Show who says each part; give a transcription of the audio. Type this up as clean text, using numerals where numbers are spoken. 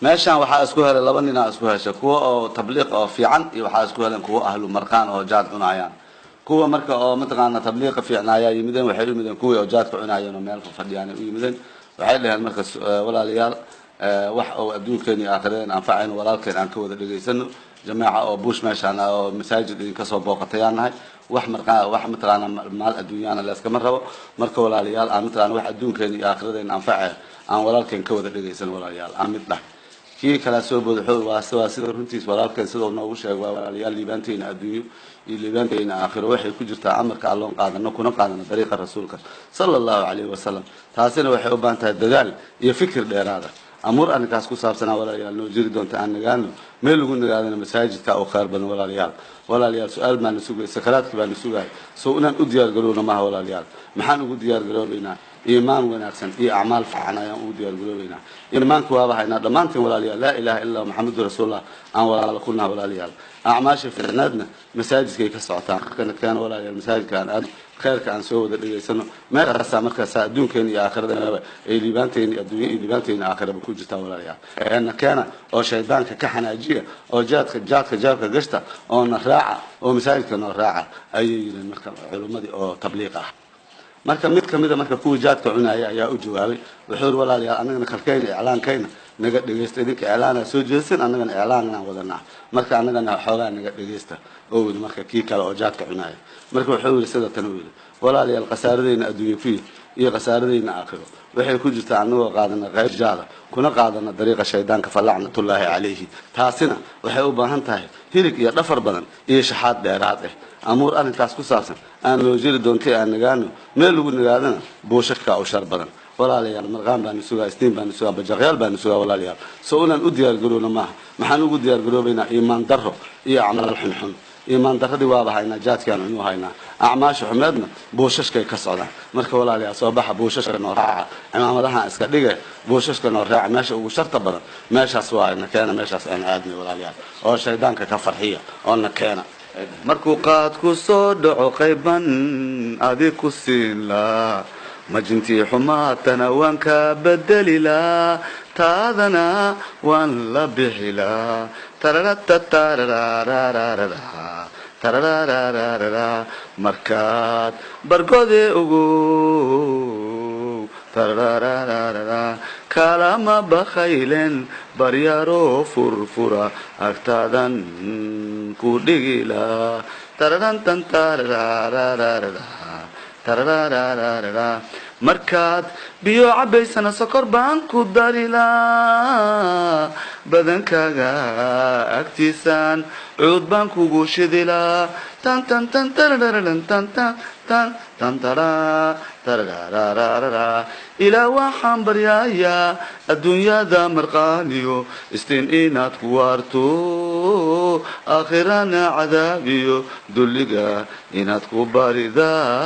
Speaker 1: meeshan waxaa isku helay laba nin isku hesha kuwa oo tabliiq oo fiican iyo waxaa isku heleen kuwa ahlu marqaan oo jaad cunayaan kuwa marka oo mataqaana tabliiqa fiicnaaya yimideen waxay yimideen kuwa oo jaadka cunayaan oo meel fadhiyaan u yimideen waxay leeyahay marka walaalayaal wax oo adduunkeena iyo aakhirada anfacayna walaalkeen aan ka wada dhageysano jamaaca oo buush meeshan oo masaajid ka soo booqatayaanahay wax markaa wax mataqaana maal adduunyana la iska marrabo marka walaalayaal aan mataqaana wax adduunkeena iyo aakhirada anfacay aan walaalkeen ka wada dhageysano walaalayaal aan mid dhah kii kala soo boodxo waa sida runtiis walaalkeen sidoo noogu sheegay walaalayaal liibaanteena adduunyo iyo liibaanteena aakhiro waxay ku jirtaa amarka Alla qaadano kuna qaadano dariiqa rasuulka sallallahu alayhi wasallam taasina waxay u baahan tahay dadaal iyo fikir dheeraad ah amur ankaas ku saabsanaa walaalayaal noo jiri doonta aan nagaano meel lagu nagaadana masaajidka oo qaar badan walaalayaal su'aal baan sugay sakaraadkii baan sugay soo inaan u diyaar garowno ma walaalayaal maxaan ugu diyaar garownaynaa إيمان ونعكسن أعمال فعنا يوم ودي القلوبنا إيمان كوابه هنا دمانتي ولا ليال لا إله إلا محمد رسول الله أن ولا كنا ولا ليال أعماش في عنادنا مساجد كي كسعتان كان ولا ليال مساجد كان خير كان سوى ذلك سنة ما رأس مركز دون كان آخر اللي بانتين الدنيا اللي بانتين آخر بكون جتا ولا ليال لأن كان أو شيطان كحنا جية أو جات قشطة أو نراعة أو مساجد كان نراعة أي المركز علوم أو تبليغه marka mid kamida marka kuwa jaadka cunaya ayaa u jawaabay wuxuu walaalayaal anagana kalkeen iclaankayna naga dhageystay idinka iclaana soo jeesan anagana iclaanna wadanaa marka anagana xoogaa naga dhageysta oo wada marka kii kale oo jaadka cunaya marka wuxuu yiri sida tan weeyay walaalayaal qasaaradeyna adduunyo iyo qasaaradeyna aakhiro waxay ku jirtaa anagoo qaadana qayb jaada kuna qaadana dariiqa shaydaanka falacnatullaahi calayhi taasina waxay u baahan tahay hirig iyo dhafar badan iyo shaxaad dheeraad ah أمور أنا تاسكو ساسن أنا لو جري دونتي أنا جانو ملو نجادنا بوشك أو شر بدن ولا ليال مرغام بنسوها استين بنسوها بجغيال بنسوها ولا ليال سؤالنا أديار قلونا ما محنو أديار قلوبنا إيمان درهم إيه عمل الحنحن إيمان درهم دي واضح هنا جات كانوا إنه هنا أعماش حمدنا بوشش كي كسرنا مركب ولا ليال صباح بوشش كنوراعة إمام الله إسكدية بوشش كنوراعة ماشي وشرط بدن ماشي أسواء إن كان ماشي أنا عادني ولا ليال أو شيطان كفرحية أو إن كان markuu qaadku soo dhaco qayban adiku siila majintii xumaatana waan ka bedelila taadana waan la bixila tarararararararararara markaad bargode ugu tarararararara kalama bakhaylen baryaro furfura agtaadan ku dhigila tararantan tararararararararara markaad biyo cabaysana sokor baan ku darila badankaaga agtiisaan cuud baan kugu shidila tan tan tan tarararan tan tan tan tan tarararararara ilaa waxaan baryayaa adduunyada marqaaniyo istiin inaad ku waarto aakhirana cadaabiyo dulliga inaad ku baridaa